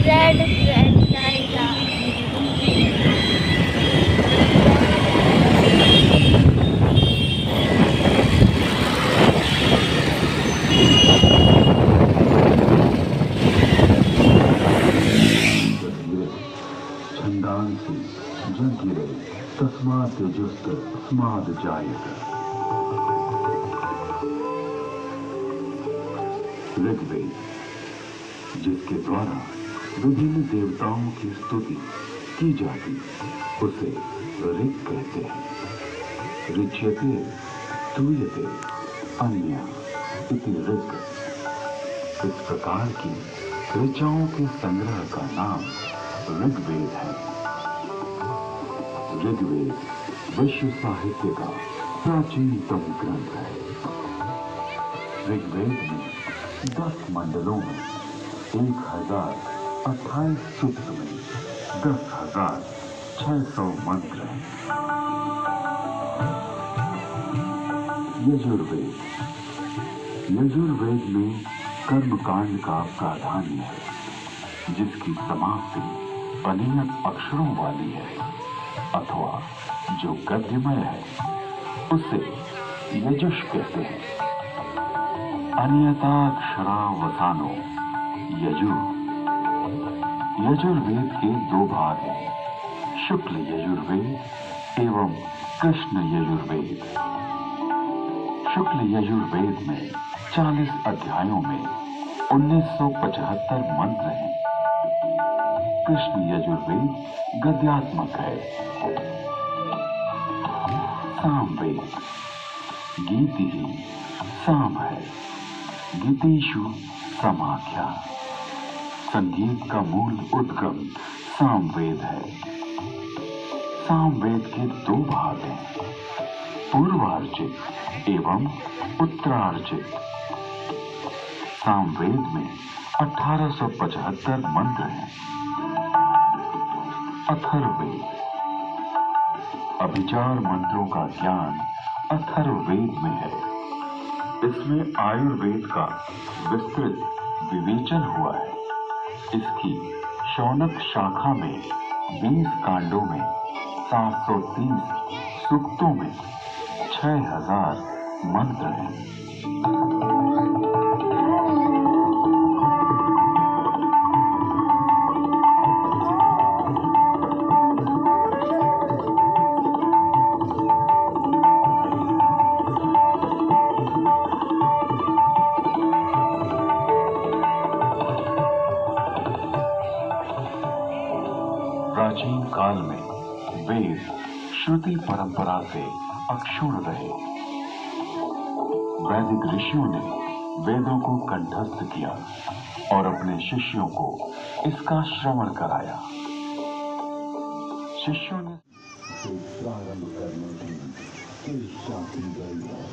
Red red जाएगा। छंदांसी जगिरे तस्मात् जुस्त अस्माद् जायत। ऋग्वेद, जिसके द्वारा विभिन्न देवताओं की स्तुति की जाती उसे ऋग कहते हैं। ऋच्यते स्तूयते अन्य इति ऋग। इस प्रकार की ऋचाओं के संग्रह का नाम ऋग्वेद है। ऋग्वेद विश्व साहित्य का प्राचीनतम ग्रंथ है। ऋग्वेद में 10 मंडलों में 1028 सूक्त में 10,600 मंत्र हैं। यजुर्वेद, यजुर्वेद में कर्मकांड का प्राधान्य है, जिसकी समाप्ति अनियत अक्षरों वाली है अथवा जो गद्यमय है उसे यजुष कहते हैं। अनियताक्षरावसानो यजु। यजुर्वेद के 2 भाग हैं, शुक्ल यजुर्वेद एवं कृष्ण यजुर्वेद। शुक्ल यजुर्वेद में 40 अध्यायों में 1975 मंत्र हैं। कृष्ण यजुर्वेद गद्यात्मक है। सामवेद, गीति ही साम है, गीतेषु समाख्या। संगीत का मूल उद्गम सामवेद है। सामवेद के 2 भाग हैं, पूर्वार्चित एवं उत्तरार्चित। सामवेद में 1875 मंत्र हैं। अथर्ववेद, अभिचार मंत्रों का ज्ञान अथर्ववेद में है। इसमें आयुर्वेद का विस्तृत विवेचन हुआ है। इसकी शौनक शाखा में 20 कांडों में 730 सूक्तों में 6000 मंत्र हैं। प्राचीन काल में वेद श्रुति परंपरा से अक्षुण्ण रहे। वैदिक ऋषियों ने वेदों को कंठस्थ किया और अपने शिष्यों को इसका श्रवण कराया। शिष्यों ने प्रारंभ करने की इच्छा की गई है।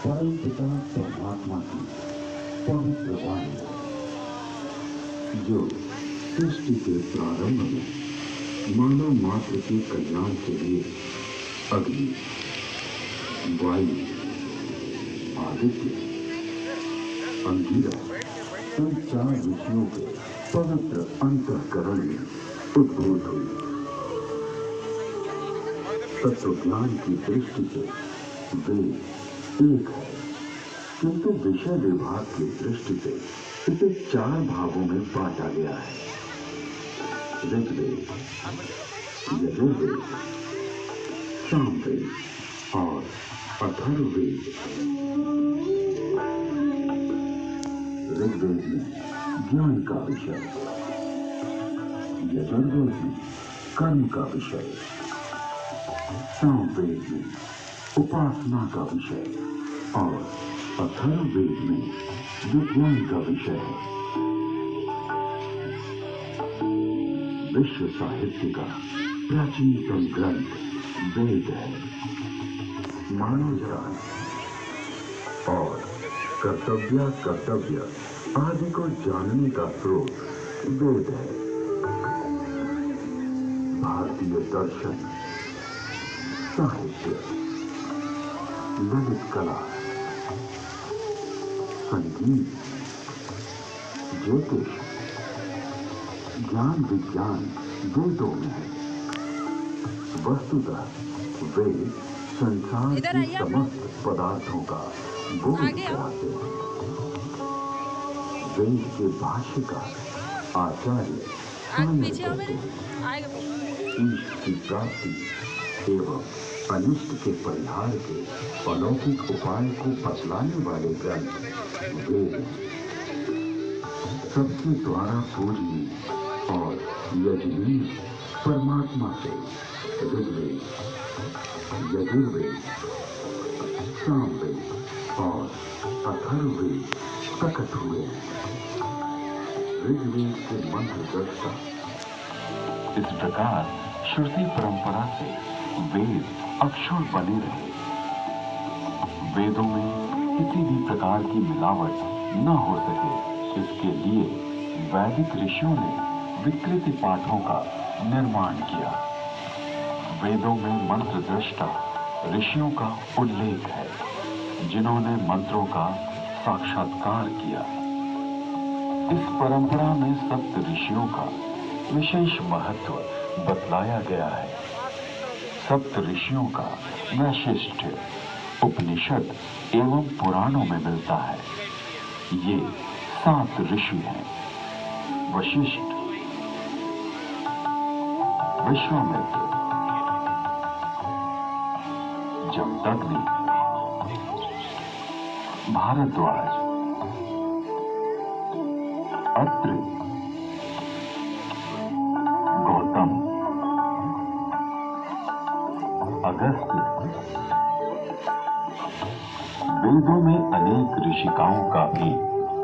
परम पिता परमात्मा की पवित्र वाणी जो सृष्टि के प्रारंभ में मानव मात्र के कल्याण के लिए अग्नि, वायु, आदित्य, अंगिरा इन 4 ऋषियों के पवित्र अंतःकरण में उद्भूत हुई। तत्व ज्ञान की दृष्टि से वे एक है, किंतु विषय विभाग की दृष्टि से इसे 4 भागों में बांटा गया है। ऋग्वेद, यजुर्वेद, सामवेद और अथर्ववेद। ऋग्वेद में ज्ञान का विषय, यजुर्वेद में कर्म का विषय, सामवेद में उपासना का विषय और अथर्ववेद में विज्ञान का विषय है। विश्व साहित्य का प्राचीनतम ग्रंथ वेद है। मानव जान और कर्तव्य आदि को जानने का स्रोत वेद है। भारतीय दर्शन, साहित्य, ललित कला, संगीत, ज्योतिष, ज्ञान विज्ञान वेदों में है। वस्तुतः वेद संसार के समस्त पदार्थों का बोध कराते हैं। वेद के भाष्यकार आचार्य कहते हैं, ईश की प्राप्ति एवं अनिष्ट के परिहार के अलौकिक उपाय को बतलाने वाले ग्रंथ वेद सबके द्वारा पूजनीय और यजनीय परमात्मा से ऋग्वेद, यजुर्वेद, सामवेद और अथर्ववेद प्रकट हुए हैं। ऋग्वेद के मंत्र दृष्टा। इस प्रकार श्रुति परंपरा से वेद अक्षर बने रहे। वेदों में किसी भी प्रकार की मिलावट न हो सके, इसके लिए वैदिक ऋषियों ने विकृति पाठों का निर्माण किया। वेदों में मंत्र दृष्टा ऋषियों का उल्लेख है, जिन्होंने मंत्रों का साक्षात्कार किया। इस परंपरा में सप्त ऋषियों का विशेष महत्व बतलाया गया है। सप्त ऋषियों का वैशिष्ट्य उपनिषद एवं पुराणों में मिलता है। ये 7 ऋषि हैं: वशिष्ठ, विश्वामित्र, जमदग्नि, भारद्वाज, अत्रि, गौतम, अगस्त्य। वेदों में अनेक ऋषिकाओं का भी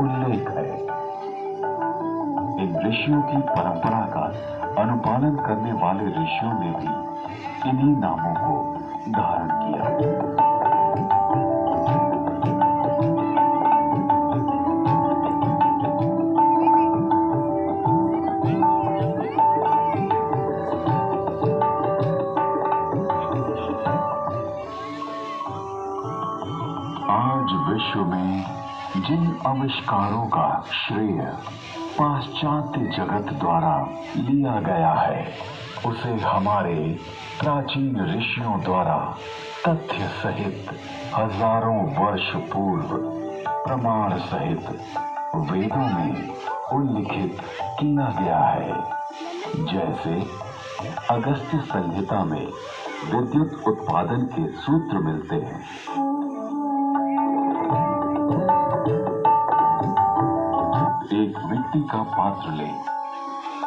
उल्लेख है। इन ऋषियों की परंपरा का अनुपालन करने वाले ऋषियों ने भी इन्हीं नामों को धारण किया। आज विश्व में जिन आविष्कारों का श्रेय पाश्चात्य जगत द्वारा लिया गया है, उसे हमारे प्राचीन ऋषियों द्वारा तथ्य सहित हजारों वर्ष पूर्व प्रमाण सहित वेदों में उल्लिखित किया गया है। जैसे अगस्त्य संहिता में विद्युत उत्पादन के सूत्र मिलते हैं। एक मिट्टी का पात्र लें,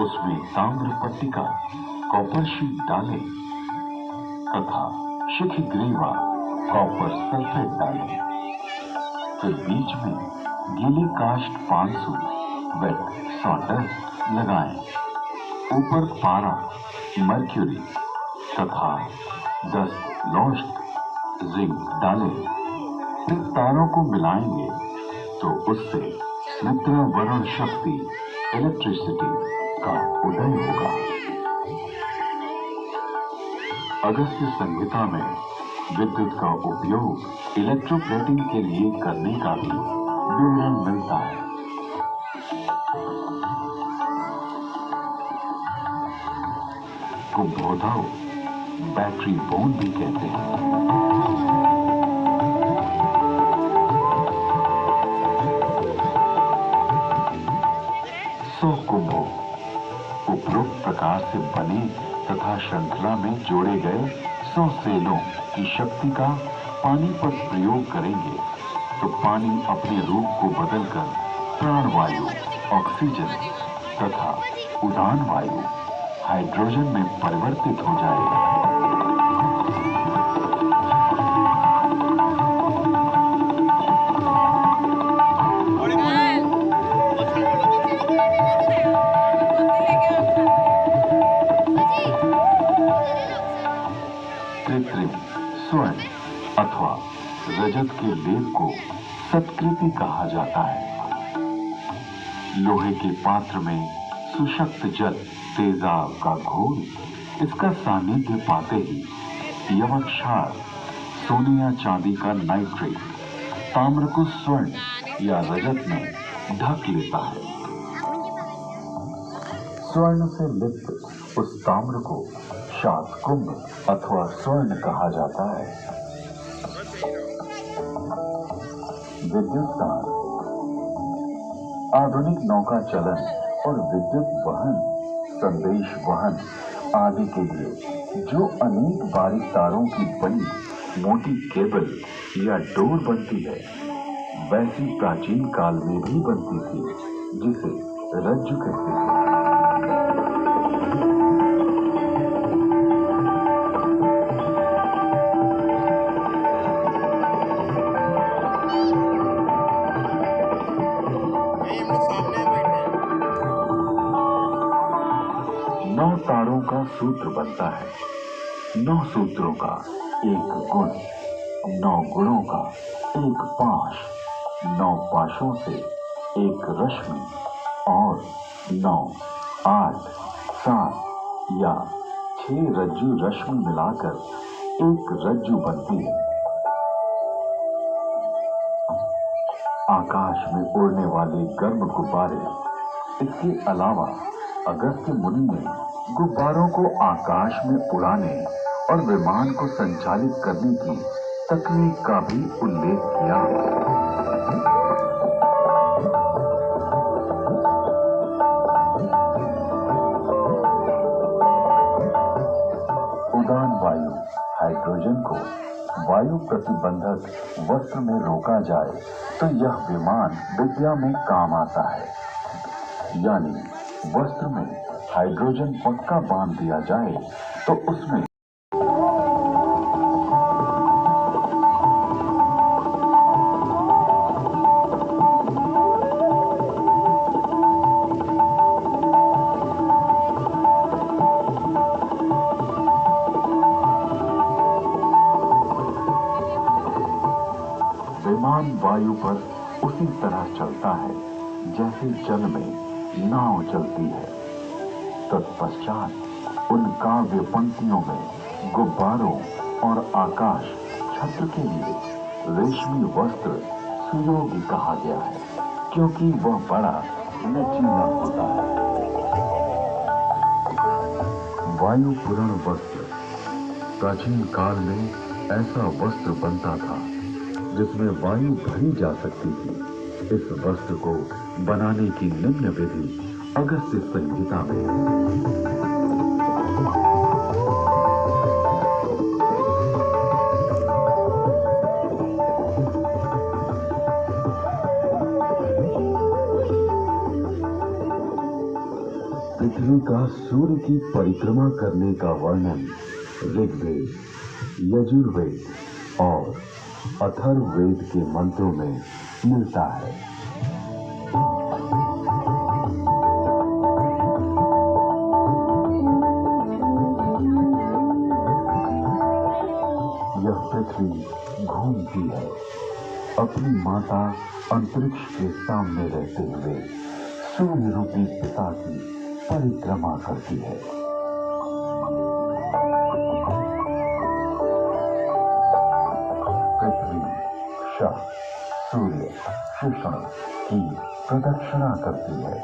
उसमें ताम्र पट्टिका कॉपर शीट डालें तथा शिखग्रीवा कॉपर सल्फेट डालें। फिर बीच में गीली काष्ठ पानसु वेट सॉडस्ट लगाएं। ऊपर पारा मर्क्यूरी तथा 10 लौष्ट जिंक डालें। इन तारों को मिलाएंगे तो उससे मित्रा वरुण शक्ति इलेक्ट्रिसिटी का उदय होगा। अगस्त्य संहिता में विद्युत का उपयोग इलेक्ट्रोप्लेटिंग के लिए करने का भी विवरण मिलता है। कुंभोधाव बैटरी बोन भी कहते हैं। उपरोक्त प्रकार से बने तथा श्रृंखला में जोड़े गए 100 सेलों की शक्ति का पानी पर प्रयोग करेंगे तो पानी अपने रूप को बदलकर प्राणवायु, ऑक्सीजन तथा उदान वायु, हाइड्रोजन में परिवर्तित हो जाएगा। कृत्रिम स्वर्ण अथवा रजत के लेप को सत्कृति कहा जाता है। लोहे के पात्र में सुशक्त जल तेजाब का घोल इसका सानिध्य पाते ही यवक क्षार सोने या चांदी का नाइट्रेट ताम्र को स्वर्ण या रजत में ढक लेता है। स्वर्ण से लिप्त उस ताम्र को शातकुंभ अथवा स्वर्ण कहा जाता है। विद्युत दान। आधुनिक नौका चलन और विद्युत वहन, संदेश वहन आदि के लिए जो अनेक बारीक तारों की बनी मोटी केबल या डोर बनती है, वैसी प्राचीन काल में भी बनती थी, जिसे रज्जु कहते थे। नौ तारों का सूत्र बनता है। 9 सूत्रों का एक गुण, 9 गुणों का एक पाश, 9 पाशों से एक रश्मि और 9, 8, 7 या 6 रज्जु रश्मि मिलाकर एक रज्जु बनती है। आकाश में उड़ने वाले गर्म गुब्बारे। इसके अलावा अगस्त्य मुनि ने गुब्बारों को आकाश में उड़ाने और विमान को संचालित करने की तकनीक का भी उल्लेख किया है। उड़ान वायु हाइड्रोजन को वायु प्रतिबंधक वस्त्र में रोका जाए तो यह विमान विद्या में काम आता है। यानी वस्त्र में हाइड्रोजन पक्का बांध दिया जाए तो उसमें विमान वायु पर उसी तरह चलता है जैसे जल में नाव चलती है। तत्पश्चात उन काव्य पंक्तियों में गुब्बारों और आकाश छत्र के लिए रेशमी वस्त्र सुयोगी कहा गया है, क्योंकि वह बड़ा लचीला होता है। वायु पूर्ण वस्त्र। प्राचीन काल में ऐसा वस्त्र बनता था जिसमें वायु भरी जा सकती थी। इस वस्त्र को बनाने की निम्न विधि अगस्त्य संहिता में पृथ्वी का सूर्य की परिक्रमा करने का वर्णन ऋग्वेद, यजुर्वेद और अथर्ववेद के मंत्रों में मिलता है। यह पृथ्वी घूमती है, अपनी माता अंतरिक्ष के सामने रहते हुए सूर्य रूपी पिता की परिक्रमा करती है। पृथ्वी शाह सूर्य शिषण की प्रदक्षिणा करती है।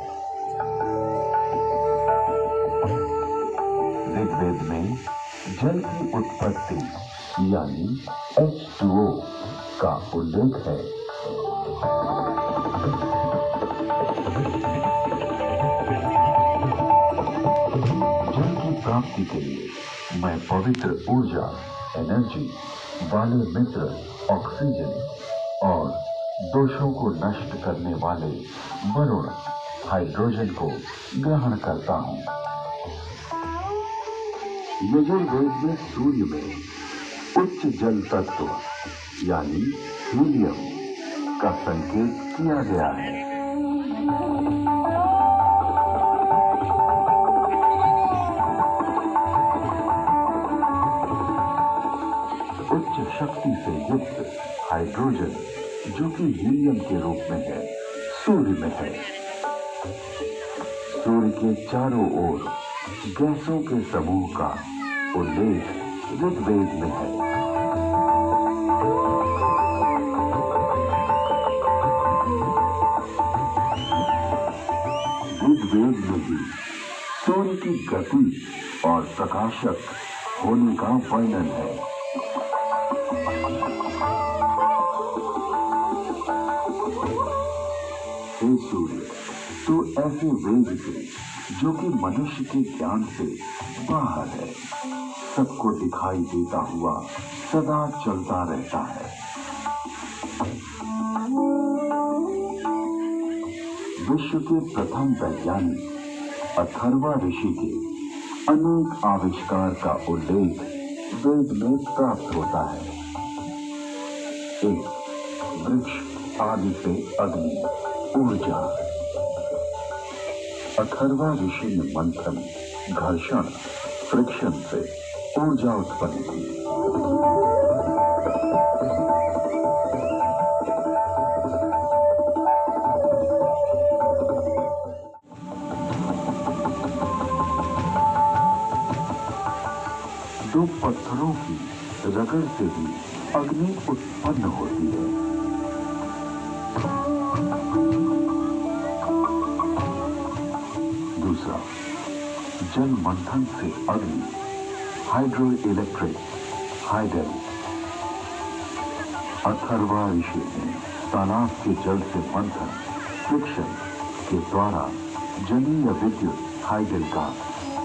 ऋग्वेद में जल की उत्पत्ति यानी H2O का उल्लेख है। जल की प्राप्ति के लिए मैं पवित्र ऊर्जा एनर्जी वाले मित्र ऑक्सीजन और दोषों को नष्ट करने वाले वरुण हाइड्रोजन को ग्रहण करता हूँ। यजुर्वेद में सूर्य में उच्च जल तत्व यानी हीलियम का संकेत किया गया है। उच्च शक्ति से युक्त हाइड्रोजन जो कि हीलियम के रूप में है, सूर्य में है। सूर्य के चारों ओर गैसों के समूह का उल्लेख ऋग्वेद में है। ऋग्वेद में भी सूर्य की गति और प्रकाशक होने का वर्णन है। हे सूर्य, तू ऐसे वेग से जो कि मनुष्य के ज्ञान से बाहर है, सबको दिखाई देता हुआ सदा चलता रहता है। विश्व के प्रथम वैज्ञानिक अथर्वा ऋषि के अनेक आविष्कार का उल्लेख वेद में प्राप्त होता है। एक, वृक्ष आदि से अग्नि, ऊर्जा। अथर्वा ऋषि ने मंथन, घर्षण, फ्रिक्शन से ऊर्जा उत्पन्न की। दो पत्थरों की रगड़ से भी अग्नि उत्पन्न होती है। दूसरा, जल मंथन से अग्नि, हाइड्रो इलेक्ट्रिक, हाइडल। अथर्वा ऋषि ने तालाब के जल से मंथन, फ्रिक्शन के द्वारा जलीय विद्युत हाइडल का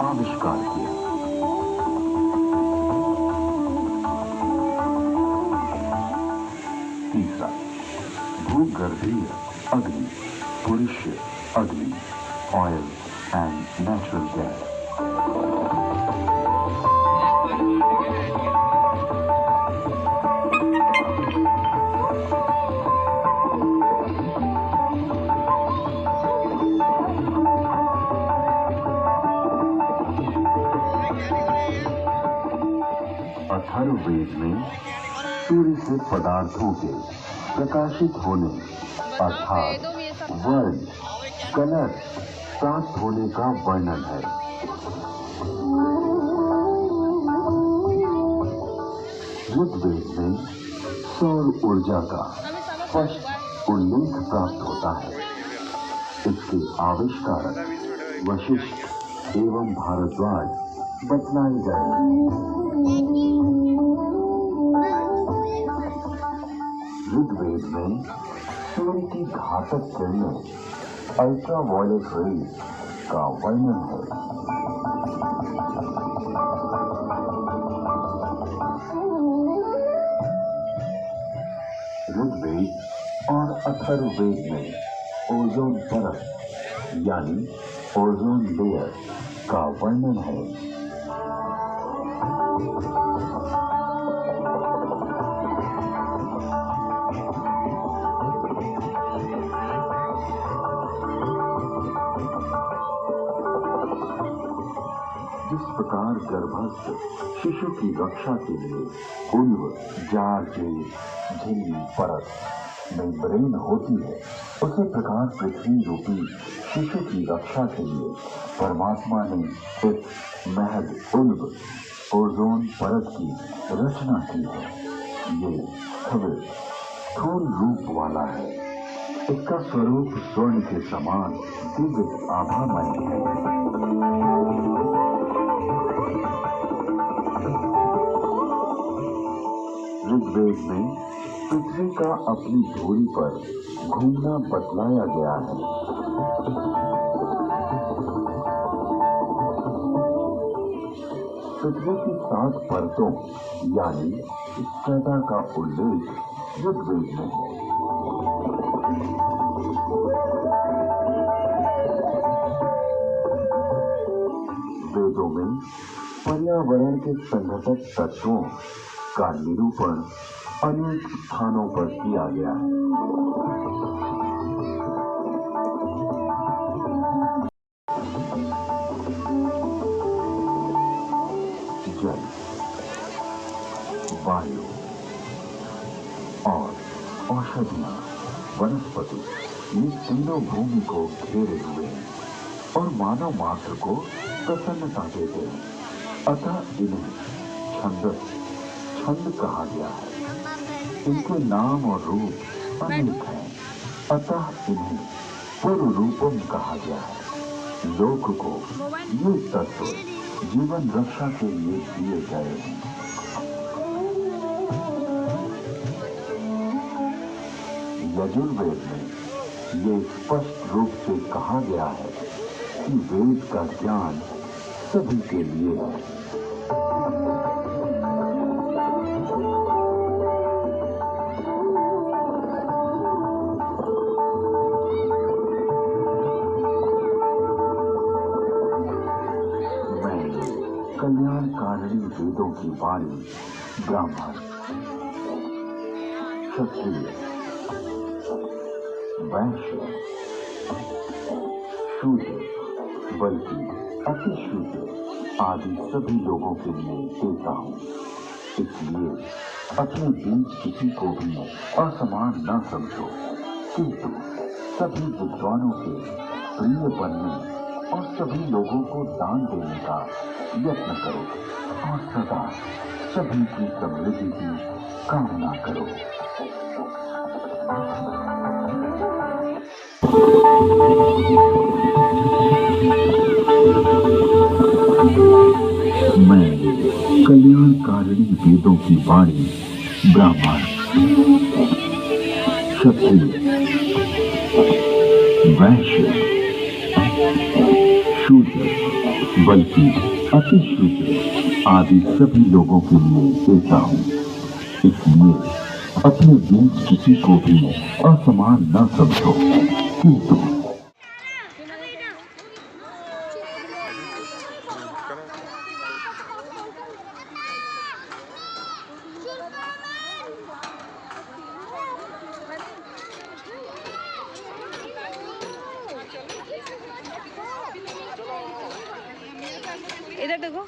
आविष्कार किया। तीसरा, भूगर्भीय अग्नि, पुरुष अग्नि, oil and natural gas. Atharvaveda में सूर्य से पदार्थों के प्रकाशित होने अर्थात वर्ण, कलर प्राप्त होने का वर्णन है। ऋग्वेद में सौर ऊर्जा का स्पष्ट उल्लेख प्राप्त होता है। इसके आविष्कारक वशिष्ठ एवं भारद्वाज बतलाए गए। ऋग्वेद में सूर्य की घातक किरणें, अल्ट्रावायलेट रेज का वर्णन है। ऋग्वेद और अथर्ववेद में ओजोन परत यानी ओजोन लेयर का वर्णन है। जिस प्रकार गर्भस्थ शिशु की रक्षा के लिए उल्व, जार, झिल्ली, परत, मेम्ब्रेन होती है, उसी प्रकार पृथ्वी रूपी शिशु की रक्षा के लिए परमात्मा ने इस महज उल्व, ओजोन परत की रचना की है। ये स्थविर, स्थूल रूप वाला है। इसका स्वरूप स्वर्ण के समान दिव्य आभामय है। ऋग्वेद में पृथ्वी का अपनी धुरी पर घूमना बतलाया गया है। पृथ्वी की 7 परतों यानी स्ट्रेटा का उल्लेख ऋग्वेद में है। वेदों में पर्यावरण के संघटक तत्वों का निरूपण अनेक स्थानों पर किया गया है। जल, वायु और औषधियां, वनस्पति, ये तीनों भूमि को घेरे हुए हैं और मानव मात्र को प्रसन्नता देते हैं। अतः इन्हें छंद कहा गया है। इनके नाम और रूप अनेक हैं, अतः इन्हें पूर्व रूपम कहा गया है। लोक को ये तत्व जीवन रक्षा के लिए दिए गए हैं। यजुर्वेद में ये स्पष्ट रूप से कहा गया है कि वेद का ज्ञान सभी के लिए है। कल्याणकारिणी वेदों की वाणी ब्राह्मण, क्षत्रिय, वैश्य, शूद्र, बल्कि अति शूद्र आदि सभी लोगों के लिए देता हूँ। इसलिए अपने बीच किसी को भी असमान न समझो, किंतु सभी विद्वानों के प्रिय बनने और सभी लोगों को दान देने का यत्न करो और सदा सभी की समृद्धि की कामना करो। मैं कल्याणकारिणी वेदों की वाणी ब्राह्मण, क्षत्रिय, वैश्य, शूद्र, बल्कि अति शूद्र आदि सभी लोगों के लिए देता हूँ। इसलिए अपने बीच किसी को भी असमान न समझो, किंतु इधर देखो।